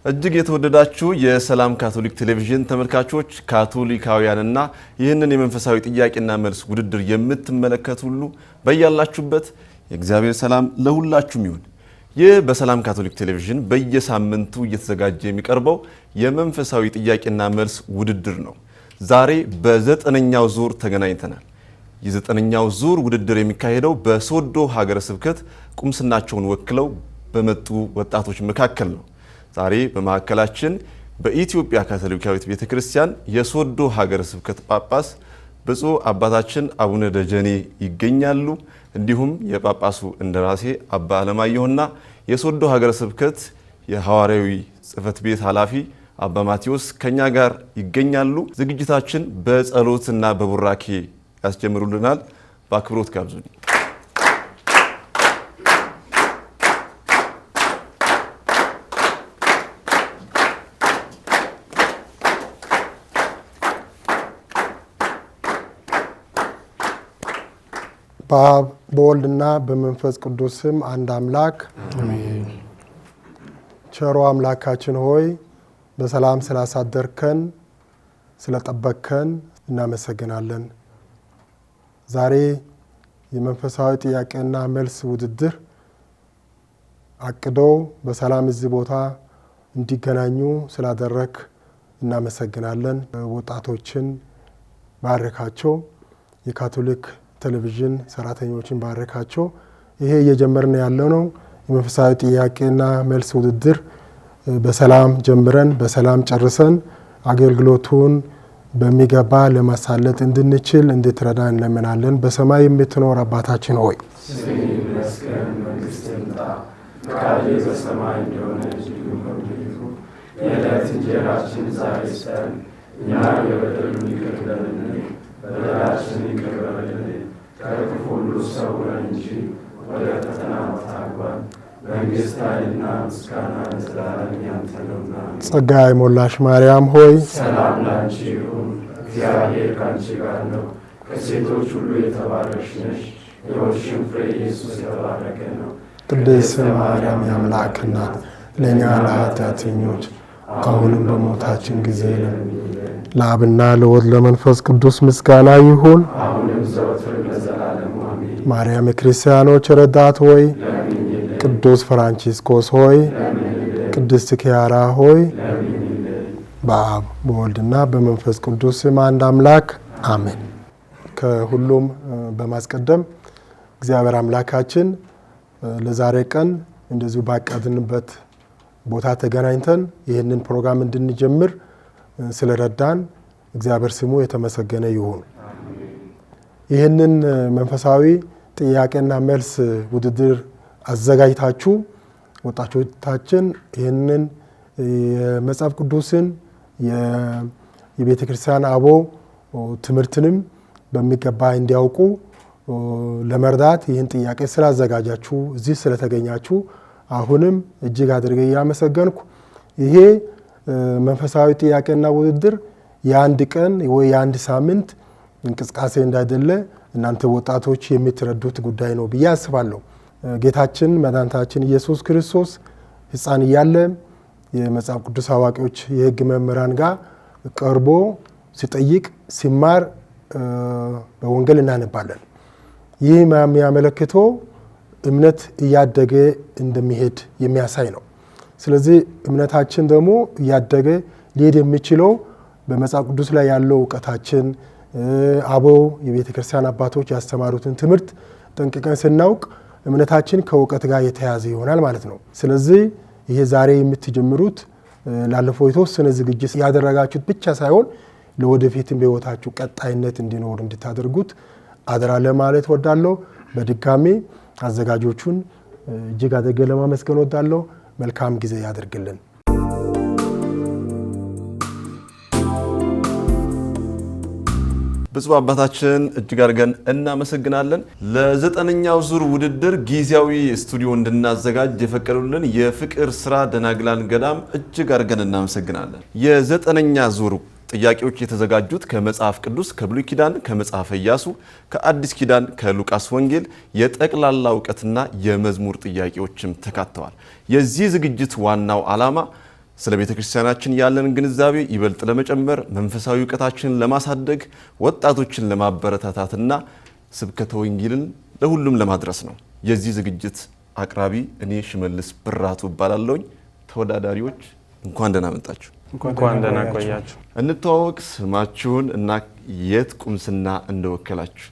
እጅግ የተወደዳችሁ የሰላም ካቶሊክ ቴሌቪዥን ተመልካቾች ካቶሊካውያንና ይህንን የመንፈሳዊ ጥያቄና መልስ ውድድር የምትመለከቱ ሁሉ በእያላችሁበት የእግዚአብሔር ሰላም ለሁላችሁም ይሁን። ይህ በሰላም ካቶሊክ ቴሌቪዥን በየሳምንቱ እየተዘጋጀ የሚቀርበው የመንፈሳዊ ጥያቄና መልስ ውድድር ነው። ዛሬ በዘጠነኛው ዙር ተገናኝተናል። የዘጠነኛው ዙር ውድድር የሚካሄደው በሶዶ ሀገረ ስብከት ቁምስናቸውን ወክለው በመጡ ወጣቶች መካከል ነው። ዛሬ በማዕከላችን በኢትዮጵያ ካቶሊካዊት ቤተክርስቲያን የሶዶ ሀገረ ስብከት ጳጳስ ብፁዕ አባታችን አቡነ ደጀኔ ይገኛሉ። እንዲሁም የጳጳሱ እንደራሴ አባ አለማየሁና የሶዶ ሀገረ ስብከት የሐዋርያዊ ጽሕፈት ቤት ኃላፊ አባ ማቴዎስ ከኛ ጋር ይገኛሉ። ዝግጅታችን በጸሎትና በቡራኬ ያስጀምሩልናል። በአክብሮት ጋብዙኝ። በአብ በወልድና በመንፈስ ቅዱስ ስም አንድ አምላክ አሜን። ቸሮ አምላካችን ሆይ በሰላም ስላሳደርከን ስለጠበቅከን እናመሰግናለን። ዛሬ የመንፈሳዊ ጥያቄና መልስ ውድድር አቅዶ በሰላም እዚህ ቦታ እንዲገናኙ ስላደረክ እናመሰግናለን። ወጣቶችን ባረካቸው። የካቶሊክ ቴሌቪዥን ሰራተኞችን ባረካቸው። ይሄ እየጀመርን ያለው ነው የመንፈሳዊ ጥያቄና መልስ ውድድር በሰላም ጀምረን በሰላም ጨርሰን አገልግሎቱን በሚገባ ለማሳለጥ እንድንችል እንድትረዳን እንለምናለን። በሰማይ የምትኖር አባታችን ሆይ ስምህ ይመስገን፣ መንግስትህ ትምጣ፣ ፈቃድህ በሰማይ እንደሆነች እንዲሁም በምድር ይሁን። የዕለት እንጀራችንን ዛሬ ስጠን፣ እኛ የበደሉንን ይቅር እንደምንል በደላችንን ይቅር በለን፣ ከክፉ ሁሉ ሰውረን እንጂ ወደ ፈተና አታግባን፣ መንግስት ኃይልና ምስጋና ለዘላለም ያንተ ነውና። ጸጋ የሞላሽ ማርያም ሆይ ሰላም ላንቺ ይሁን፣ እግዚአብሔር ካንቺ ጋር ነው፣ ከሴቶች ሁሉ የተባረክሽ ነሽ፣ የሆድሽም ፍሬ ኢየሱስ የተባረከ ነው። ቅድስት ማርያም የአምላክ እናት ለእኛ ለኃጢአተኞች አሁንም በሞታችን ጊዜ ለአብና ለወልድ ለመንፈስ ቅዱስ ምስጋና ይሁን፣ አሁንም ዘወትርም ለዘላለሙ አሜን። ማርያም የክርስቲያኖች ረዳት ሆይ፣ ቅዱስ ፍራንቺስኮስ ሆይ፣ ቅድስት ኪያራ ሆይ፣ በአብ በወልድና በመንፈስ ቅዱስ ስም አንድ አምላክ አሜን። ከሁሉም በማስቀደም እግዚአብሔር አምላካችን ለዛሬ ቀን እንደዚሁ ባቀድንበት ቦታ ተገናኝተን ይህንን ፕሮግራም እንድንጀምር ስለረዳን እግዚአብሔር ስሙ የተመሰገነ ይሁን። ይህንን መንፈሳዊ ጥያቄና መልስ ውድድር አዘጋጅታችሁ ወጣቶቻችን ይህንን የመጽሐፍ ቅዱስን የቤተ ክርስቲያን አቦ ትምህርትንም በሚገባ እንዲያውቁ ለመርዳት ይህን ጥያቄ ስላዘጋጃችሁ እዚህ ስለተገኛችሁ አሁንም እጅግ አድርጌ ያመሰገንኩ። ይሄ መንፈሳዊ ጥያቄና ውድድር የአንድ ቀን ወይ የአንድ ሳምንት እንቅስቃሴ እንዳይደለ እናንተ ወጣቶች የምትረዱት ጉዳይ ነው ብዬ አስባለሁ። ጌታችን መድኃኒታችን ኢየሱስ ክርስቶስ ሕፃን እያለ የመጽሐፍ ቅዱስ አዋቂዎች የሕግ መምህራን ጋር ቀርቦ ሲጠይቅ ሲማር በወንጌል እናነባለን። ይህ የሚያመለክተው እምነት እያደገ እንደሚሄድ የሚያሳይ ነው። ስለዚህ እምነታችን ደግሞ እያደገ ሊሄድ የሚችለው በመጽሐፍ ቅዱስ ላይ ያለው እውቀታችን አበው የቤተ ክርስቲያን አባቶች ያስተማሩትን ትምህርት ጠንቅቀን ስናውቅ እምነታችን ከእውቀት ጋር የተያያዘ ይሆናል ማለት ነው። ስለዚህ ይሄ ዛሬ የምትጀምሩት ላለፈው የተወሰነ ዝግጅት ያደረጋችሁት ብቻ ሳይሆን ለወደፊትም በሕይወታችሁ ቀጣይነት እንዲኖር እንድታደርጉት አደራ ለማለት ወዳለሁ። በድጋሚ አዘጋጆቹን እጅግ አድርጌ ለማመስገን ወዳለሁ። መልካም ጊዜ ያደርግልን። ብፁዕ አባታችን እጅግ አድርገን እናመሰግናለን። ለዘጠነኛው ዙር ውድድር ጊዜያዊ ስቱዲዮ እንድናዘጋጅ የፈቀዱልን የፍቅር ስራ ደናግላን ገዳም እጅግ አድርገን እናመሰግናለን። የዘጠነኛ ዙር ጥያቄዎች የተዘጋጁት ከመጽሐፍ ቅዱስ ከብሉይ ኪዳን ከመጽሐፈ ኢያሱ ከአዲስ ኪዳን ከሉቃስ ወንጌል የጠቅላላ ዕውቀትና የመዝሙር ጥያቄዎችም ተካተዋል። የዚህ ዝግጅት ዋናው ዓላማ ስለ ቤተ ክርስቲያናችን ያለን ግንዛቤ ይበልጥ ለመጨመር መንፈሳዊ ዕውቀታችንን ለማሳደግ ወጣቶችን ለማበረታታትና ስብከተ ወንጌልን ለሁሉም ለማድረስ ነው። የዚህ ዝግጅት አቅራቢ እኔ ሽመልስ ብራቱ እባላለሁኝ። ተወዳዳሪዎች እንኳን ደህና መጣችሁ። እንኳን ደህና ቆያችሁ። እንተዋወቅ፣ ስማችሁን እና የት ቁምስና እንደወከላችሁ።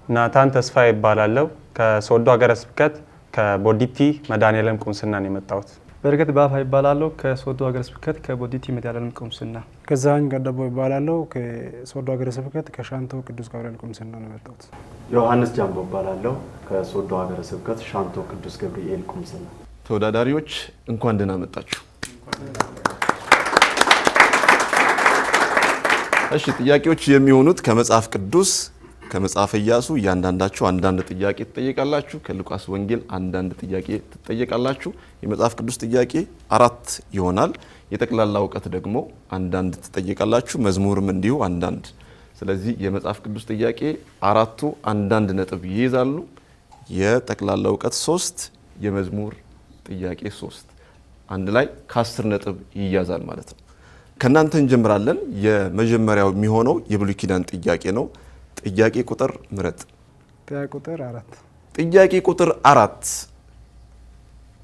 ናታን ተስፋ ይባላለሁ። ከሶዶ ሀገረ ስብከት ከቦዲቲ መድኃኔዓለም ቁምስና ነው የመጣሁት። በረከት ባፋ ይባላለሁ። ከሶዶ ሀገረ ስብከት ከቦዲቲ መድኃኔዓለም ቁምስና። ገዛኸኝ ገደቦ ይባላለሁ። ከሶዶ ሀገረ ስብከት ከሻንቶ ቅዱስ ገብርኤል ቁምስና ነው የመጣሁት። ዮሐንስ ጃምቦ ይባላለሁ። ከሶዶ ሀገረ ስብከት ሻንቶ ቅዱስ ገብርኤል ቁምስና። ተወዳዳሪዎች እንኳን ደህና መጣችሁ። እሺ፣ ጥያቄዎች የሚሆኑት ከመጽሐፍ ቅዱስ ከመጽሐፈ ኢያሱ እያንዳንዳችሁ አንዳንድ ጥያቄ ትጠየቃላችሁ። ከሉቃስ ወንጌል አንዳንድ ጥያቄ ትጠየቃላችሁ። የመጽሐፍ ቅዱስ ጥያቄ 4 ይሆናል። የጠቅላላ እውቀት ደግሞ አንዳንድ ትጠየቃላችሁ። መዝሙርም እንዲሁ አንዳንድ። ስለዚህ የመጽሐፍ ቅዱስ ጥያቄ 4ቱ አንዳንድ ነጥብ ይይዛሉ። የጠቅላላ እውቀት 3፣ የመዝሙር ጥያቄ 3 አንድ ላይ ከ10 ነጥብ ይያዛል ማለት ነው። ከእናንተ እንጀምራለን። የመጀመሪያው የሚሆነው የብሉይ ኪዳን ጥያቄ ነው። ጥያቄ ቁጥር ምረጥ። ጥያቄ ቁጥር 4 ጥያቄ ቁጥር 4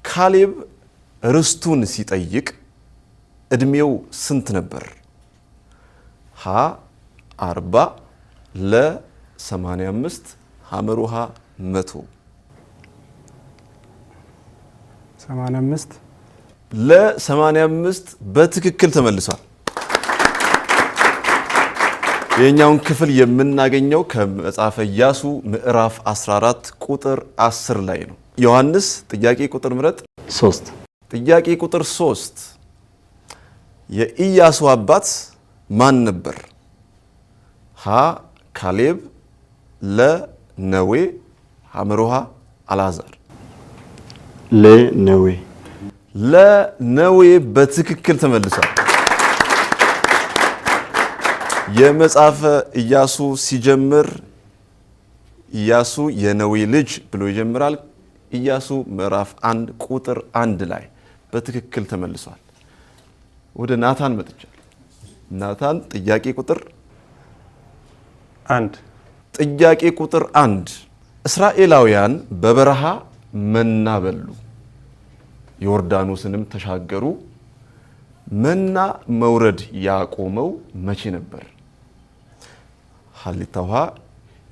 ካሌብ ርስቱን ሲጠይቅ እድሜው ስንት ነበር? ሀ 40 ለ 85 ሐመሩሃ 100 85 ለ 85 በትክክል ተመልሷል። የኛውን ክፍል የምናገኘው ከመጽሐፈ ኢያሱ ምዕራፍ 14 ቁጥር 10 ላይ ነው። ዮሐንስ ጥያቄ ቁጥር ምረጥ። 3 ጥያቄ ቁጥር 3 የኢያሱ አባት ማን ነበር? ሀ ካሌብ ለ ነዌ ሐመሩሃ አልዓዛር። ለነዌ ለነዌ በትክክል ተመልሷል። የመጽሐፈ ኢያሱ ሲጀምር ኢያሱ የነዌ ልጅ ብሎ ይጀምራል። ኢያሱ ምዕራፍ 1 ቁጥር 1 ላይ በትክክል ተመልሷል። ወደ ናታን መጥቻለሁ። ናታን ጥያቄ ቁጥር 1 ጥያቄ ቁጥር 1 እስራኤላውያን በበረሃ መና በሉ፣ ዮርዳኖስንም ተሻገሩ። መና መውረድ ያቆመው መቼ ነበር? ሀሊታ ውሃ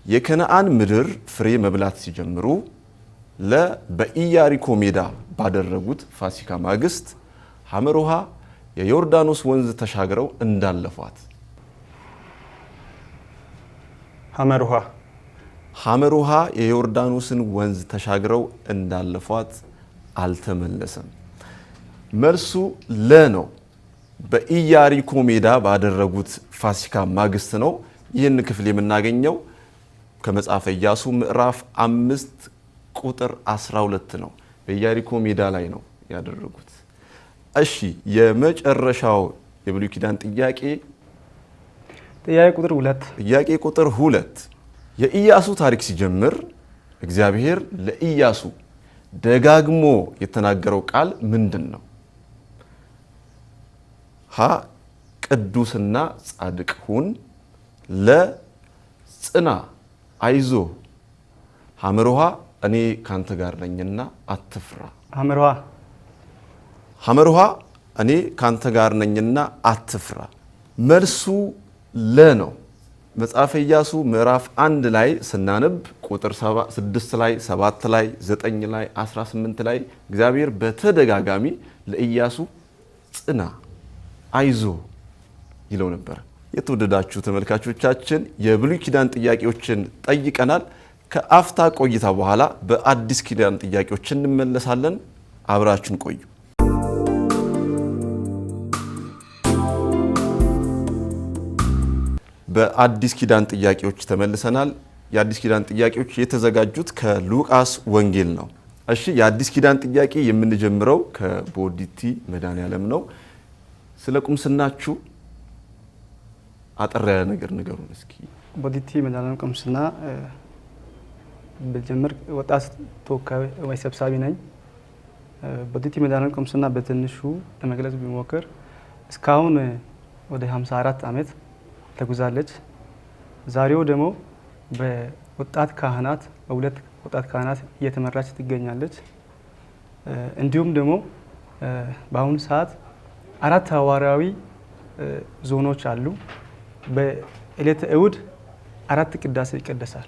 የከነአን ምድር ፍሬ መብላት ሲጀምሩ፣ ለ በኢያሪኮ ሜዳ ባደረጉት ፋሲካ ማግስት፣ ሐመሩሃ የዮርዳኖስ ወንዝ ተሻግረው እንዳለፏት። ሐመሩሃ ሐመሩሃ የዮርዳኖስን ወንዝ ተሻግረው እንዳለፏት አልተመለሰም። መልሱ ለ ነው። በኢያሪኮ ሜዳ ባደረጉት ፋሲካ ማግስት ነው። ይህን ክፍል የምናገኘው ከመጽሐፈ ኢያሱ ምዕራፍ 5 ቁጥር 12 ነው። በኢያሪኮ ሜዳ ላይ ነው ያደረጉት። እሺ፣ የመጨረሻው የብሉይ ኪዳን ጥያቄ ጥያቄ ቁጥር 2 ጥያቄ ቁጥር 2 የኢያሱ ታሪክ ሲጀምር እግዚአብሔር ለኢያሱ ደጋግሞ የተናገረው ቃል ምንድን ነው? ሀ ቅዱስና ጻድቅ ሁን፣ ለ ጽና አይዞ፣ ሐመሩሃ እኔ ካንተ ጋር ነኝና አትፍራ። ሐመሩሃ እኔ ካንተ ጋር ነኝና አትፍራ። መልሱ ለ ነው። መጽሐፈ ኢያሱ ምዕራፍ 1 ላይ ስናነብ ቁጥር 6 ላይ 7 ላይ 9 ላይ 18 ላይ እግዚአብሔር በተደጋጋሚ ለኢያሱ ጽና አይዞ ይለው ነበር። የተወደዳችሁ ተመልካቾቻችን የብሉይ ኪዳን ጥያቄዎችን ጠይቀናል። ከአፍታ ቆይታ በኋላ በአዲስ ኪዳን ጥያቄዎች እንመለሳለን። አብራችን ቆዩ። በአዲስ ኪዳን ጥያቄዎች ተመልሰናል። የአዲስ ኪዳን ጥያቄዎች የተዘጋጁት ከሉቃስ ወንጌል ነው። እሺ፣ የአዲስ ኪዳን ጥያቄ የምንጀምረው ከቦዲቲ መድኃኔዓለም ነው። ስለ ቁምስናችሁ አጠር ያለ ነገር ንገሩን እስኪ። ቦዲቲ መድኃኔዓለም ቁምስና በጀመር ወጣት ተወካይ ወይ ሰብሳቢ ነኝ። ቦዲቲ መድኃኔዓለም ቁምስና በትንሹ ለመግለጽ ቢሞክር እስካሁን ወደ 54 ዓመት ተጉዛለች። ዛሬው ደግሞ በሁለት ወጣት ካህናት እየተመራች ትገኛለች። እንዲሁም ደግሞ በአሁኑ ሰዓት 4 ሐዋርያዊ ዞኖች አሉ። በዕለተ እሁድ 4 ቅዳሴ ይቀደሳል።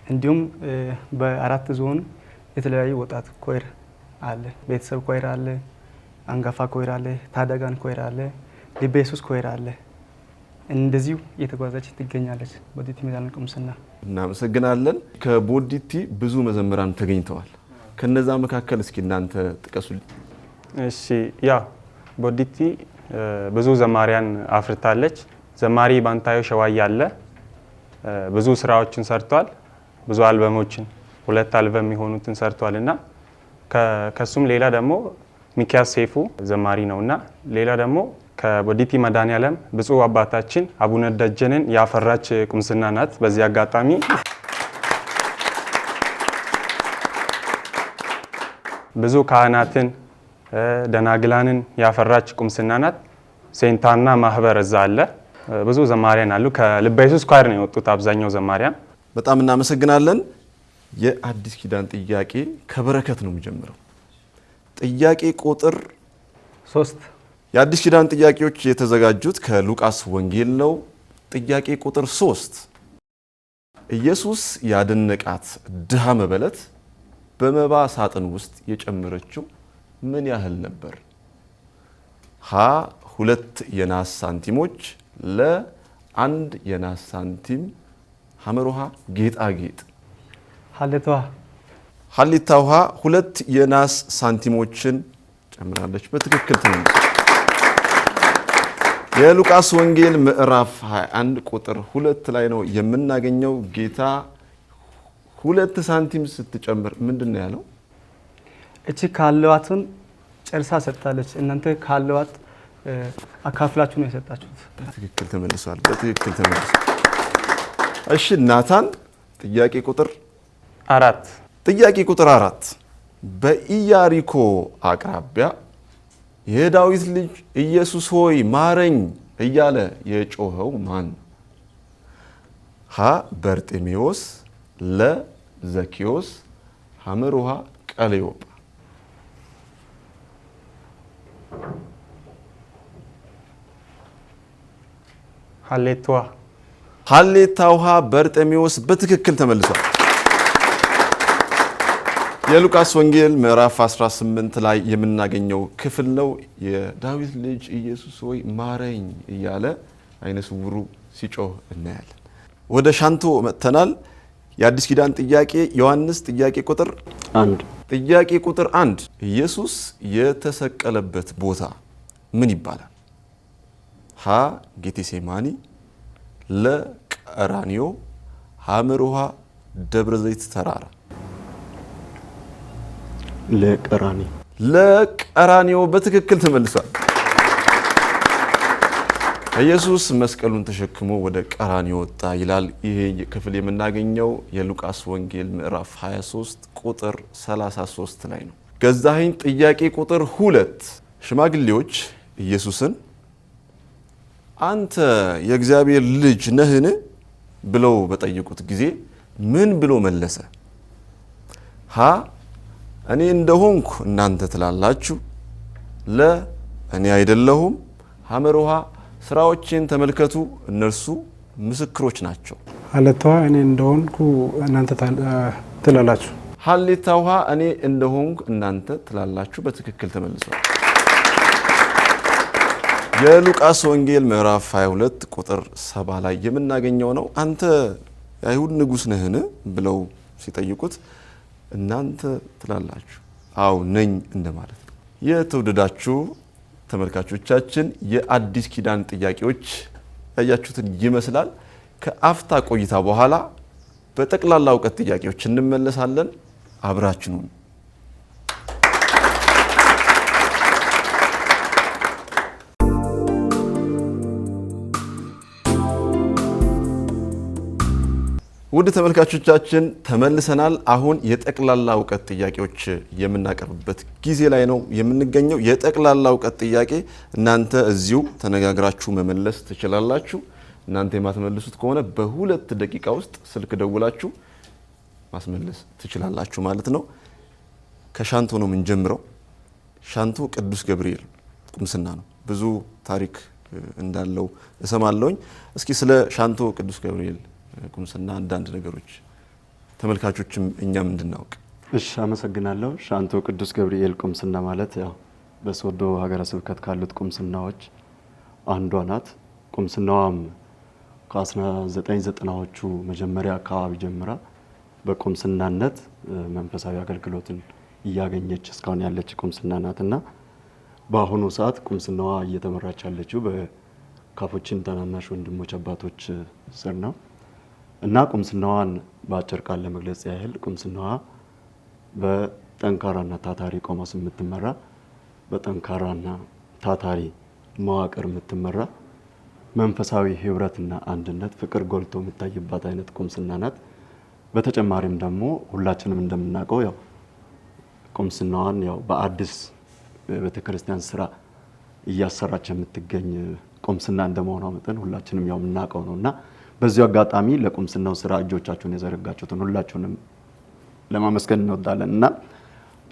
እንዲሁም በ4 ዞን የተለያዩ ወጣት ኮይር አለ። ቤተሰብ ኮይር አለ፣ አንጋፋ ኮይር አለ፣ ታደጋን ኮይር አለ፣ ልበ ኢየሱስ ኮይር አለ። እንደዚሁ እየተጓዘች ትገኛለች ቦዲቲ ሚዛን ቁምስና። እናመሰግናለን። ከቦዲቲ ብዙ መዘምራን ተገኝተዋል። ከነዛ መካከል እስኪ እናንተ ጥቀሱልኝ። እሺ፣ ያ ቦዲቲ ብዙ ዘማሪያን አፍርታለች። ዘማሪ ባንታየው ሸዋዬ አለ። ብዙ ስራዎችን ሰርቷል። ብዙ አልበሞችን 2 አልበም የሆኑትን ሰርቷል እና ከሱም ሌላ ደግሞ ሚኪያስ ሴፉ ዘማሪ ነውና ሌላ ደግሞ ከቦዲቲ መድኃኔዓለም ብፁዕ አባታችን አቡነ ደጀንን ያፈራች ቁምስና ናት። በዚህ አጋጣሚ ብዙ ካህናትን ደናግላንን ያፈራች ቁምስና ናት። ሴንታና ማህበር እዛ አለ። ብዙ ዘማሪያን አሉ። ከልበ ኢየሱስ ኳየር ነው የወጡት አብዛኛው ዘማሪያን። በጣም እናመሰግናለን። የአዲስ ኪዳን ጥያቄ ከበረከት ነው የሚጀምረው። ጥያቄ ቁጥር 3 የአዲስ ኪዳን ጥያቄዎች የተዘጋጁት ከሉቃስ ወንጌል ነው። ጥያቄ ቁጥር 3 ኢየሱስ ያደነቃት ድሃ መበለት በመባ ሳጥን ውስጥ የጨመረችው ምን ያህል ነበር? ሀ 2 የናስ ሳንቲሞች፣ ለ 1 የናስ ሳንቲም፣ ሐመሮሃ ጌጣጌጥ። ሀሊታ ውሃ 2 የናስ ሳንቲሞችን ጨምራለች። በትክክል ትመልስ። የሉቃስ ወንጌል ምዕራፍ 21 ቁጥር 2 ላይ ነው የምናገኘው። ጌታ 2 ሳንቲም ስትጨምር ምንድን ነው ያለው? እቺ ካለዋትን ጨርሳ ሰጥታለች። እናንተ ካለዋት አካፍላችሁ ነው የሰጣችሁት። በትክክል ተመልሷል። በትክክል ተመልሷል። እሺ ናታን ጥያቄ ቁጥር 4 ጥያቄ ቁጥር 4 በኢያሪኮ አቅራቢያ የዳዊት ልጅ ኢየሱስ ሆይ ማረኝ እያለ የጮኸው ማን? ሀ በርጤሜዎስ፣ ለ ዘኪዮስ፣ ሐመሮሃ ቀለዮጳ። ሀሌታ ውሃ በርጤሜዎስ በትክክል ተመልሷል። የሉቃስ ወንጌል ምዕራፍ 18 ላይ የምናገኘው ክፍል ነው። የዳዊት ልጅ ኢየሱስ ሆይ ማረኝ እያለ አይነ ስውሩ ሲጮህ እናያለን። ወደ ሻንቶ መጥተናል። የአዲስ ኪዳን ጥያቄ ዮሐንስ ጥያቄ ቁጥር 1 ጥያቄ ቁጥር 1 ኢየሱስ የተሰቀለበት ቦታ ምን ይባላል? ሀ ጌቴሴማኒ፣ ለ ቀራኒዮ፣ ሐመሮሃ ደብረ ዘይት ተራራ። ለቀራኒዮ በትክክል ተመልሷል። ኢየሱስ መስቀሉን ተሸክሞ ወደ ቀራኒዮ ወጣ ይላል። ይሄ ክፍል የምናገኘው የሉቃስ ወንጌል ምዕራፍ 23 ቁጥር 33 ላይ ነው። ገዛኸኝ ጥያቄ ቁጥር 2 ሽማግሌዎች ኢየሱስን አንተ የእግዚአብሔር ልጅ ነህን ብለው በጠየቁት ጊዜ ምን ብሎ መለሰ? ሀ እኔ እንደሆንኩ እናንተ ትላላችሁ፣ ለ እኔ አይደለሁም፣ ሐመሮሃ ስራዎችን ተመልከቱ እነርሱ ምስክሮች ናቸው። ሀሌታ ውሃ እኔ እንደሆንኩ እናንተ ትላላችሁ። ሀሌታ ውሃ እኔ እንደሆንኩ እናንተ ትላላችሁ በትክክል ተመልሷል። የሉቃስ ወንጌል ምዕራፍ 22 ቁጥር 7 ላይ የምናገኘው ነው። አንተ የአይሁድ ንጉሥ ነህን ብለው ሲጠይቁት እናንተ ትላላችሁ፣ አው ነኝ እንደማለት ነው። የተወደዳችሁ ተመልካቾቻችን የአዲስ ኪዳን ጥያቄዎች ያያችሁትን ይመስላል። ከአፍታ ቆይታ በኋላ በጠቅላላ እውቀት ጥያቄዎች እንመለሳለን። አብራችሁን ውድ ተመልካቾቻችን ተመልሰናል። አሁን የጠቅላላ እውቀት ጥያቄዎች የምናቀርብበት ጊዜ ላይ ነው የምንገኘው። የጠቅላላ እውቀት ጥያቄ እናንተ እዚሁ ተነጋግራችሁ መመለስ ትችላላችሁ። እናንተ የማትመልሱት ከሆነ በሁለት ደቂቃ ውስጥ ስልክ ደውላችሁ ማስመለስ ትችላላችሁ ማለት ነው። ከሻንቶ ነው የምንጀምረው። ሻንቶ ቅዱስ ገብርኤል ቁምስና ነው። ብዙ ታሪክ እንዳለው እሰማለሁኝ። እስኪ ስለ ሻንቶ ቅዱስ ገብርኤል ቁምስና አንዳንድ ነገሮች ተመልካቾችም እኛም እንድናውቅ። እሺ፣ አመሰግናለሁ። ሻንቶ ቅዱስ ገብርኤል ቁምስና ማለት ያው በሶዶ ሀገረ ስብከት ካሉት ቁምስናዎች አንዷ ናት። ቁምስናዋም ከ1990ዎቹ መጀመሪያ አካባቢ ጀምራ በቁምስናነት መንፈሳዊ አገልግሎትን እያገኘች እስካሁን ያለች ቁምስና ናትና በአሁኑ ሰዓት ቁምስናዋ እየተመራች ያለችው በካፖችን ታናናሽ ወንድሞች አባቶች ስር ነው እና ቁምስናዋን በአጭር ቃል ለመግለጽ ያህል ቁምስናዋ በጠንካራና ታታሪ ቆሞስ የምትመራ በጠንካራና ታታሪ መዋቅር የምትመራ መንፈሳዊ ህብረትና አንድነት ፍቅር ጎልቶ የሚታይባት አይነት ቁምስና ናት። በተጨማሪም ደግሞ ሁላችንም እንደምናውቀው ያው ቁምስናዋን ያው በአዲስ ቤተክርስቲያን ስራ እያሰራች የምትገኝ ቁምስና እንደመሆኗ መጠን ሁላችንም ያው የምናውቀው ነውና በዚሁ አጋጣሚ ለቁምስናው ስራ እጆቻችሁን የዘረጋችሁትን ሁላችሁንም ለማመስገን እንወዳለን እና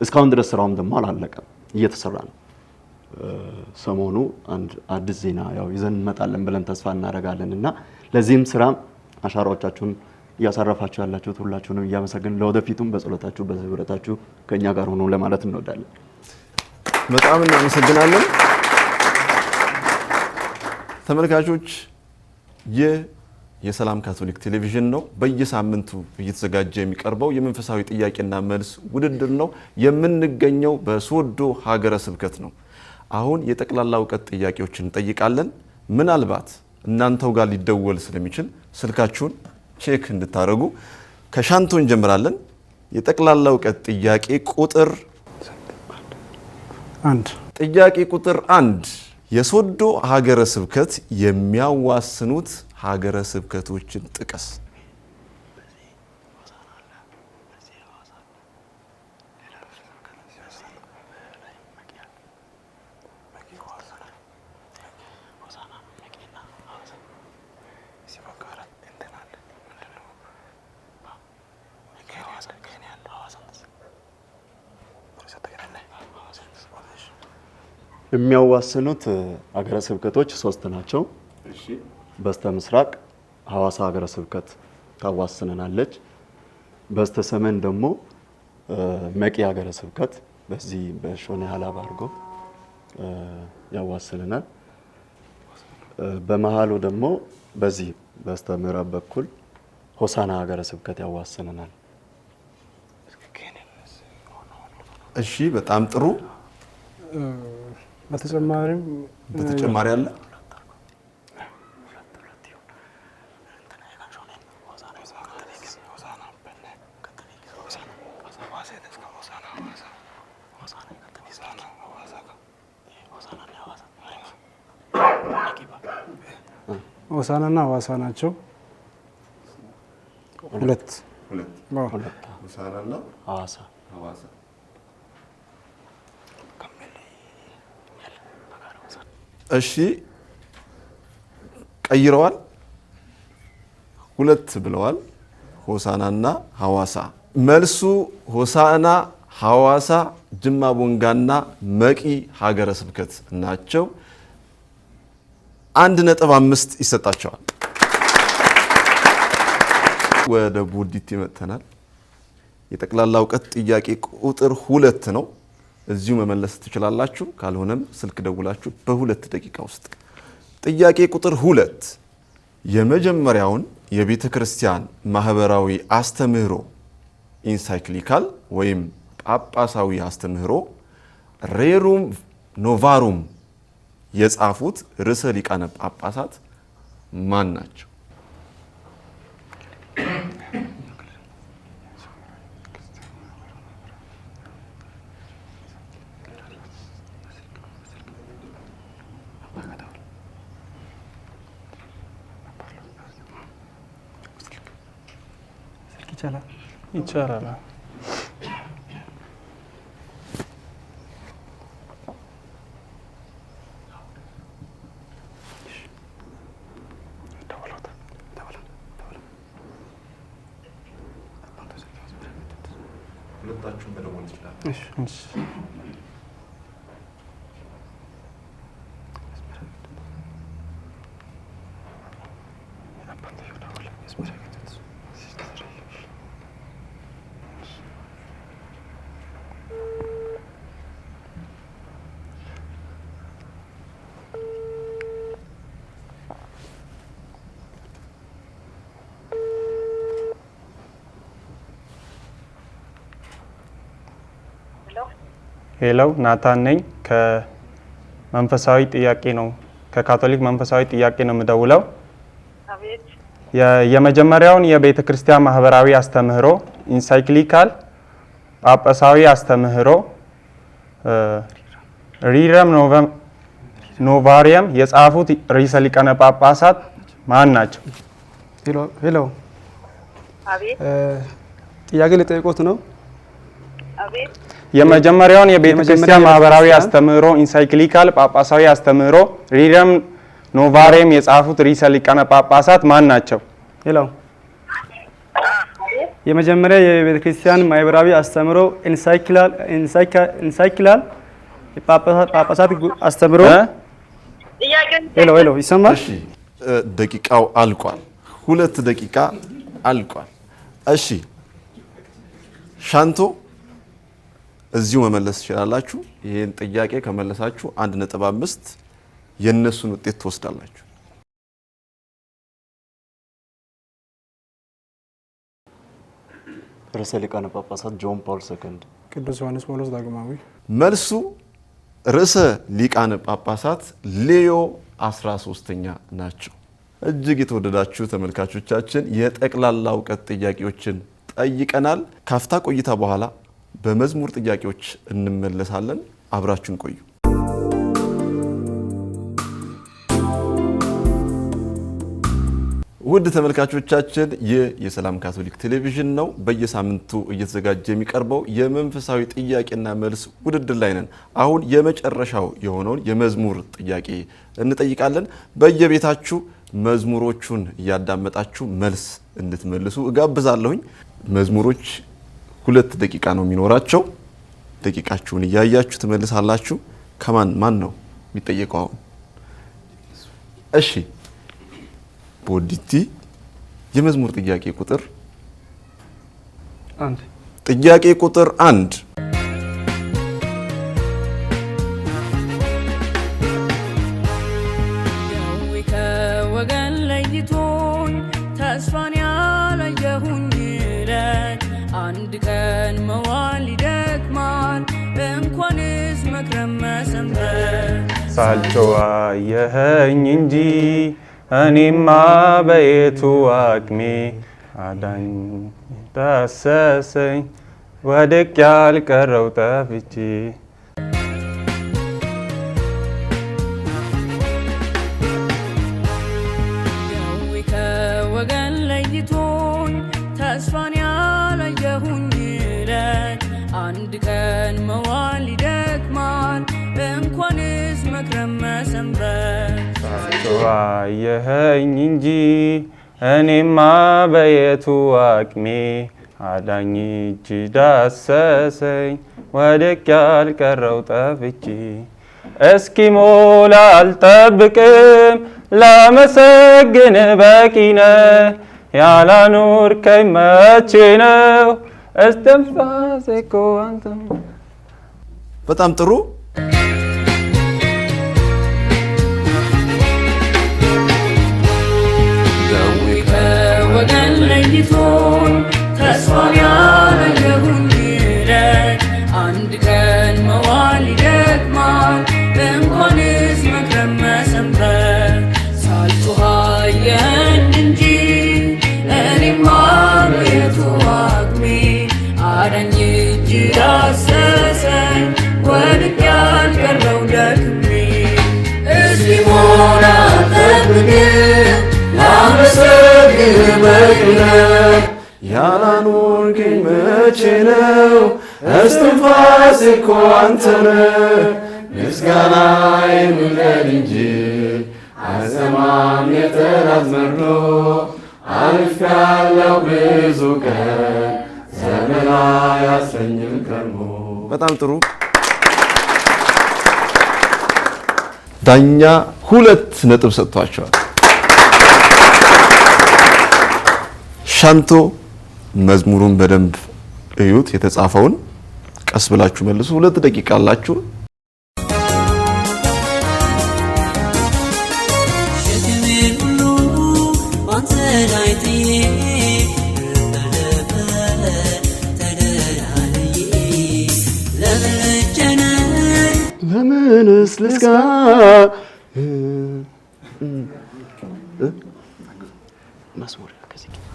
እስካሁን ድረስ ስራውም ደግሞ አላለቀም፣ እየተሰራ ነው። ሰሞኑ አንድ አዲስ ዜና ያው ይዘን እንመጣለን ብለን ተስፋ እናደርጋለን እና ለዚህም ስራ አሻራዎቻችሁን እያሳረፋችሁ ያላችሁት ሁላችሁንም እያመሰግን ለወደፊቱም በጸሎታችሁ በህብረታችሁ ከኛ ጋር ሆኖ ለማለት እንወዳለን። በጣም እናመሰግናለን። ተመልካቾች ይህ የሰላም ካቶሊክ ቴሌቪዥን ነው። በየሳምንቱ እየተዘጋጀ የሚቀርበው የመንፈሳዊ ጥያቄና መልስ ውድድር ነው። የምንገኘው በሶዶ ሀገረ ስብከት ነው። አሁን የጠቅላላ እውቀት ጥያቄዎችን እንጠይቃለን። ምናልባት እናንተው ጋር ሊደወል ስለሚችል ስልካችሁን ቼክ እንድታደርጉ ከሻንቶ እንጀምራለን። የጠቅላላ እውቀት ጥያቄ ቁጥር 1 ጥያቄ ቁጥር 1 የሶዶ ሀገረ ስብከት የሚያዋስኑት ሀገረ ስብከቶችን ጥቀስ። የሚያዋስኑት ሀገረ ስብከቶች 3 ናቸው። በስተ ምስራቅ ሐዋሳ ሀገረ ስብከት ታዋስነናለች። በስተ ሰሜን ደግሞ መቂ ሀገረ ስብከት በዚህ በሾኔ ሀላባ አድርጎ ያዋስነናል። በመሃሉ ደግሞ በዚህ በስተ ምዕራብ በኩል ሆሳና ሀገረ ስብከት ያዋስነናል። እሺ፣ በጣም ጥሩ። በተጨማሪ አለ ሆሳናና ሐዋሳ ናቸው። ሁለት ሆሳናና ሐዋሳ እሺ፣ ቀይረዋል። 2 ብለዋል። ሆሳናና ሐዋሳ። መልሱ ሆሳና፣ ሐዋሳ፣ ጅማ ቦንጋና መቂ ሀገረ ስብከት ናቸው። 1.5 ይሰጣቸዋል። ወደ ቦዲቲ መጥተናል። የጠቅላላ እውቀት ጥያቄ ቁጥር 2 ነው። እዚሁ መመለስ ትችላላችሁ። ካልሆነም ስልክ ደውላችሁ በ2 ደቂቃ ውስጥ። ጥያቄ ቁጥር 2 የመጀመሪያውን የቤተ ክርስቲያን ማህበራዊ አስተምህሮ ኢንሳይክሊካል ወይም ጳጳሳዊ አስተምህሮ ሬሩም ኖቫሩም የጻፉት ርዕሰ ሊቃነ ጳጳሳት ማን ናቸው? ይቻላል። ይቻላል። ሁለታችሁም መደወል ይችላል። እሺ ሄሎ ናታን ነኝ። ከመንፈሳዊ ጥያቄ ነው ከካቶሊክ መንፈሳዊ ጥያቄ ነው የምደውለው። አቤት። የመጀመሪያውን የቤተ ክርስቲያን ማህበራዊ አስተምህሮ ኢንሳይክሊካል ጳጳሳዊ አስተምህሮ ሪረም ኖቫሪየም የጻፉት ርዕሰ ሊቃነ ጳጳሳት ማን ናቸው? ሄሎ። አቤት። ጥያቄ ልጠይቆት ነው። አቤት። የመጀመሪያውን የቤተ ክርስቲያን ማህበራዊ አስተምህሮ ኢንሳይክሊካል ጳጳሳዊ አስተምህሮ ሪረም ኖቫሪየም የጻፉት ርዕሰ ሊቃነ ጳጳሳት ማን ናቸው? ሄሎ። የመጀመሪያ የቤተ ክርስቲያን ማህበራዊ አስተምህሮ ኢንሳይክሊካል ጳጳሳት አስተምህሮ ሄሎ ይሰማል? እሺ ደቂቃው አልቋል። 2 ደቂቃ አልቋል። እሺ ሻንቶ እዚሁ መመለስ ትችላላችሁ። ይሄን ጥያቄ ከመለሳችሁ 1.5 የነሱን ውጤት ትወስዳላችሁ። ርዕሰ ሊቃነ ጳጳሳት ጆን ፓውል ሰከንድ ቅዱስ ዮሐንስ ጳውሎስ ዳግማዊ። መልሱ ርዕሰ ሊቃነ ጳጳሳት ሌዮ 13ኛ ናቸው። እጅግ የተወደዳችሁ ተመልካቾቻችን የጠቅላላ እውቀት ጥያቄዎችን ጠይቀናል። ካፍታ ቆይታ በኋላ በመዝሙር ጥያቄዎች እንመለሳለን። አብራችሁን ቆዩ። ውድ ተመልካቾቻችን ይህ የሰላም ካቶሊክ ቴሌቪዥን ነው። በየሳምንቱ እየተዘጋጀ የሚቀርበው የመንፈሳዊ ጥያቄና መልስ ውድድር ላይ ነን። አሁን የመጨረሻው የሆነውን የመዝሙር ጥያቄ እንጠይቃለን። በየቤታችሁ መዝሙሮቹን እያዳመጣችሁ መልስ እንድትመልሱ እጋብዛለሁኝ። መዝሙሮች 2 ደቂቃ ነው የሚኖራቸው። ደቂቃችሁን እያያችሁ ትመልሳላችሁ። ማን ነው የሚጠየቀው አሁን? እሺ ቦዲቲ የመዝሙር ጥያቄ ቁጥር 1 ጥያቄ ቁጥር 1 ከወገን ለይቶኝ ተስፋን ያላየሁኝ ለት አንድ ቀን መዋል ይደክማል እንኳንስ መክረም መሰንበት ሳልጮህ አየኸኝ እንጂ እኔማ በየቱ አቅሜ አዳኝ ዳሰሰኝ ወድቄ ያልቀረው ጠፍቼ ከወገን ለይቶኝ ተስፋን ያላየሁኝ ለት አንድ ቀን መዋል ይደክማል እንኳንስ መክረም መሰንበት ሳልጮህ አየኸኝ እንጂ እኔማ በየቱ አቅሜ አዳኝ እጅ ዳሰሰኝ ወድቄ ያልቀረው ጠፍቼ እስኪሞላ አልጠብቅም ላመሰግን በቂ ነህ ያላኖርከኝ መቼ ነው እስትንፋሴ እኮ አንተ። በጣም ጥሩ። ከወገን ለይቶኝ ተስፋን ያላየሁኝ ለት አንድ ቀን መዋል ይደክማል እንኳንስ መክረም መሰንበት ሳልጮህ አየኸኝ እንጂ እኔማ በየቱ አቅሜ አዳኝ እጅ ዳሰሰኝ ወድቄ ያልቀረው ደክሜ እስኪሞላ አልጠብቅም ላመሰግን በቂ ነህ ያላኖርከኝ መቼ ነው? እስትንፋሴ እኮ አንተ ነህ። ምስጋና ይኑረን እንጂ አይሰማም የጠላት መርዶ። አልፌያለሁ ብዙ ቀን ዘመን አያሰኝም ከርሞ። በጣም ጥሩ። ዳኛ 2 ነጥብ ሰጥቷቸዋል። ሻንቶ መዝሙሩን በደንብ እዩት። የተጻፈውን ቀስ ብላችሁ መልሱ። 2 ደቂቃ አላችሁ። ለምንስ ልስጋ መስሙር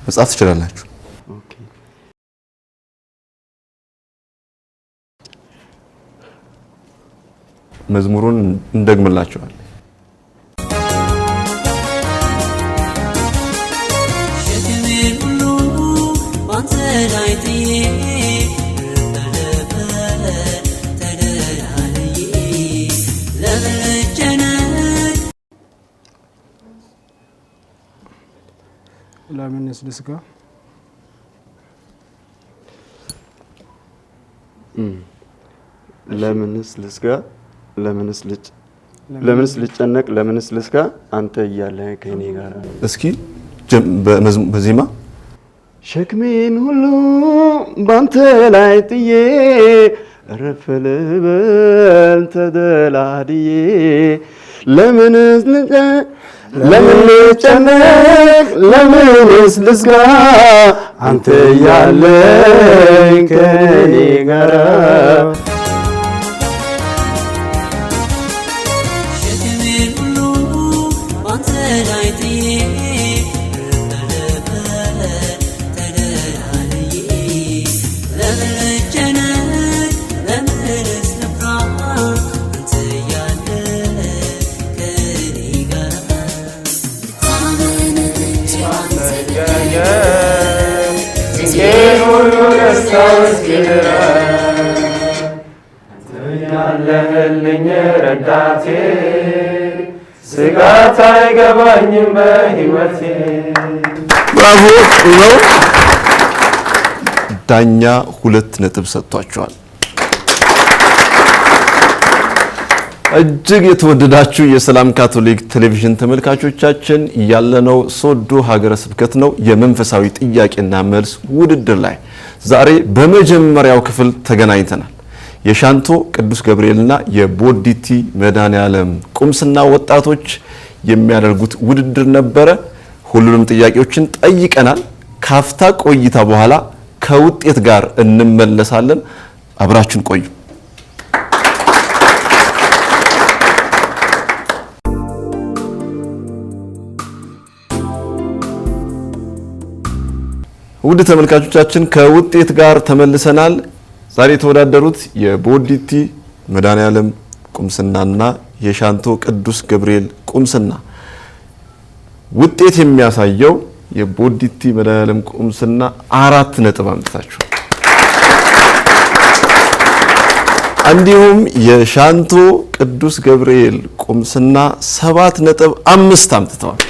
መጻፍ ትችላላችሁ። መዝሙሩን እንደግምላችኋል። ለምንስ ልስጋ ለምንስ ልስጋ ለምንስ ልጨነቅ ለምንስ ልስጋ አንተ እያለ ከኔ ጋር። እስኪ በዜማ ሸክሜን ሁሉ ባንተ ላይ ጥዬ እረፍ ልበል ተደላድዬ ለምንስ ልጨነቅ ለምንስ ልስጋ አንተ እያለኝ ከኔ ጋር። ያለህልኝ ረዳቴ ስጋት አይገባኝም በሕይወቴ። ብራቮ ነው። ዳኛ 2 ነጥብ ሰጥቷቸዋል። እጅግ የተወደዳችሁ የሰላም ካቶሊክ ቴሌቪዥን ተመልካቾቻችን ያለነው ሶዶ ሀገረ ስብከት ነው። የመንፈሳዊ ጥያቄና መልስ ውድድር ላይ ዛሬ በመጀመሪያው ክፍል ተገናኝተናል። የሻንቶ ቅዱስ ገብርኤልና የቦዲቲ መድኃኔዓለም ቁምስና ወጣቶች የሚያደርጉት ውድድር ነበረ። ሁሉንም ጥያቄዎችን ጠይቀናል። ካፍታ ቆይታ በኋላ ከውጤት ጋር እንመለሳለን። አብራችን ቆዩ። ውድ ተመልካቾቻችን ከውጤት ጋር ተመልሰናል። ዛሬ የተወዳደሩት የቦዲቲ መድኃኔዓለም ቁምስናና የሻንቶ ቅዱስ ገብርኤል ቁምስና። ውጤት የሚያሳየው የቦዲቲ መድኃኔዓለም ቁምስና 4 ነጥብ አምጥታችሁ፣ እንዲሁም የሻንቶ ቅዱስ ገብርኤል ቁምስና 7 ነጥብ 5 አምጥተዋል።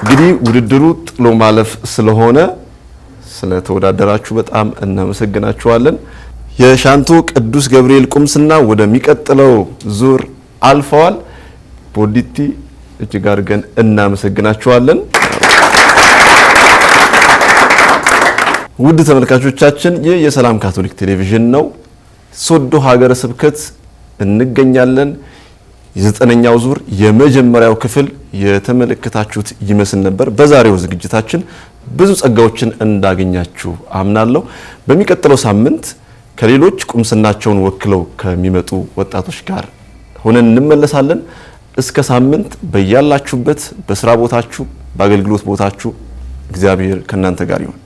እንግዲህ ውድድሩ ጥሎ ማለፍ ስለሆነ ስለተወዳደራችሁ በጣም እናመሰግናችኋለን። የሻንቶ ቅዱስ ገብርኤል ቁምስና ወደሚቀጥለው ዙር አልፈዋል። ቦዲቲ እጅግ አድርገን እናመሰግናችኋለን። ውድ ተመልካቾቻችን ይህ የሰላም ካቶሊክ ቴሌቪዥን ነው። ሶዶ ሀገረ ስብከት እንገኛለን። የ9ኛው ዙር የመጀመሪያው ክፍል የተመለከታችሁት ይመስል ነበር። በዛሬው ዝግጅታችን ብዙ ጸጋዎችን እንዳገኛችሁ አምናለሁ። በሚቀጥለው ሳምንት ከሌሎች ቁምስናቸውን ወክለው ከሚመጡ ወጣቶች ጋር ሆነን እንመለሳለን። እስከ ሳምንት በያላችሁበት በስራ ቦታችሁ፣ በአገልግሎት ቦታችሁ እግዚአብሔር ከእናንተ ጋር ይሁን።